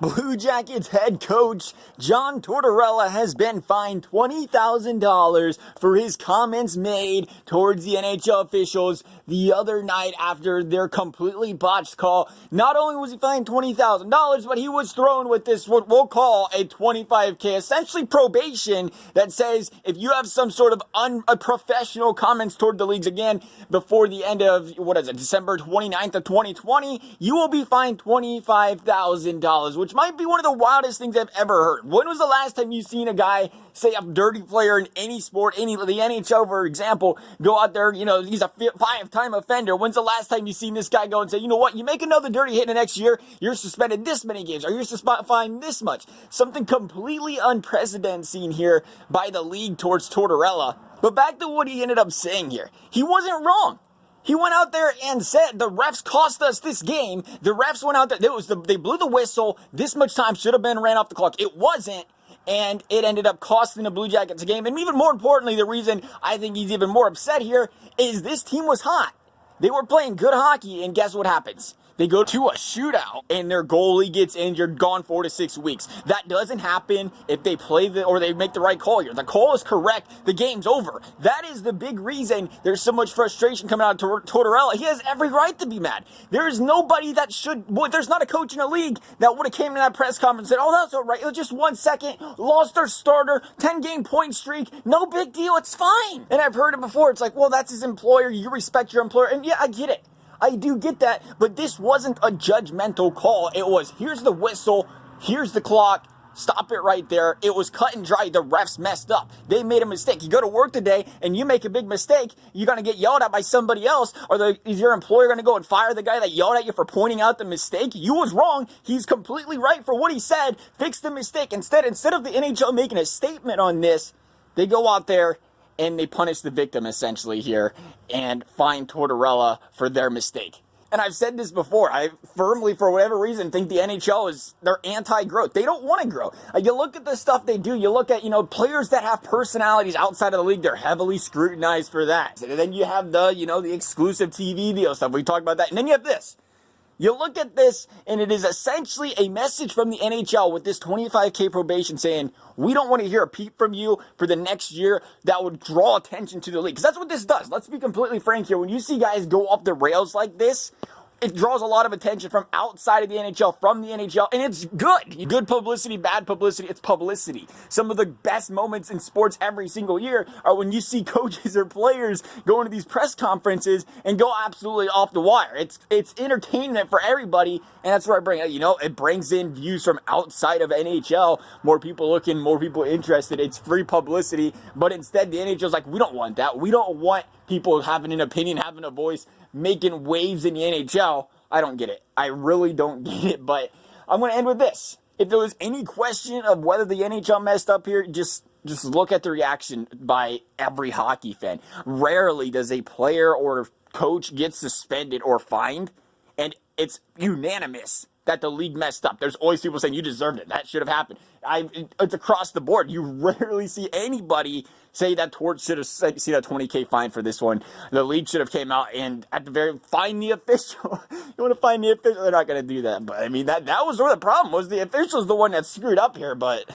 Blue Jackets head coach John Tortorella has been fined $20,000 for his comments made towards the NHL officials the other night after their completely botched call. Not only was he fined $20,000, but he was thrown with this, what we'll call a $25K, essentially probation, that says if you have some sort of unprofessional comments toward the leagues again before the end of, December 29th of 2020, you will be fined $25,000, which might be one of the wildest things I've ever heard. When was the last time you seen a guy, say a dirty player in any sport, the NHL, for example, go out there, he's a 5-time offender. When's the last time you seen this guy go and say, you know what, you make another dirty hit in the next year, you're suspended this many games, or you're fined this much. Something completely unprecedented seen here by the league towards Tortorella. But back to what he ended up saying here. He wasn't wrong. He went out there and said the refs cost us this game. The refs went out there. They blew the whistle. This much time should have been ran off the clock. It wasn't. And it ended up costing the Blue Jackets a game. And even more importantly, the reason I think he's even more upset here is this team was hot. They were playing good hockey, and guess what happens? They go to a shootout, and their goalie gets injured, gone 4 to 6 weeks. That doesn't happen if they or they make the right call here. The call is correct. The game's over. That is the big reason there's so much frustration coming out of Tortorella. He has every right to be mad. There is nobody that there's not a coach in the league that would have came to that press conference and said, oh, that's all right. It was just 1 second. Lost their starter. 10-game point streak. No big deal. It's fine. And I've heard it before. It's like, well, that's his employer. You respect your employer. And yeah, I get it. I do get that, but this wasn't a judgmental call. It was, here's the whistle, here's the clock, stop it right there. It was cut and dry. The refs messed up. They made a mistake. You go to work today and you make a big mistake, you're going to get yelled at by somebody else, or is your employer going to go and fire the guy that yelled at you for pointing out the mistake? You was wrong. He's completely right for what he said. Fix the mistake. Instead of the NHL making a statement on this, they go out there and they punish the victim, essentially, here, and fine Tortorella for their mistake. And I've said this before, I firmly, for whatever reason, think the NHL they're anti-growth. They don't want to grow. You look at the stuff they do, you look at, players that have personalities outside of the league, they're heavily scrutinized for that. And then you have the exclusive TV deal stuff, we talked about that. And then you have this. You look at this, and it is essentially a message from the NHL with this $25K probation saying, we don't want to hear a peep from you for the next year. That would draw attention to the league. Because that's what this does. Let's be completely frank here. When you see guys go off the rails like this, it draws a lot of attention from outside of the NHL, from the NHL, and it's good. Good publicity, bad publicity, it's publicity. Some of the best moments in sports every single year are when you see coaches or players go into these press conferences and go absolutely off the wire. It's entertainment for everybody, and that's where I bring it. It brings in views from outside of NHL, more people looking, more people interested. It's free publicity, but instead the NHL's like, we don't want that. We don't want people having an opinion, having a voice, making waves in the NHL. I don't get it. I really don't get it, but I'm going to end with this. If there was any question of whether the NHL messed up here, just look at the reaction by every hockey fan. Rarely does a player or coach get suspended or fined, and it's unanimous that the league messed up. There's always people saying, you deserved it. That should have happened. It's across the board. You rarely see anybody say that Tort should have seen a $20K fine for this one. The league should have came out and at the very fine the official. You want to fine the official? They're not going to do that. But I mean, that was sort of the problem, was the official's the one that screwed up here. But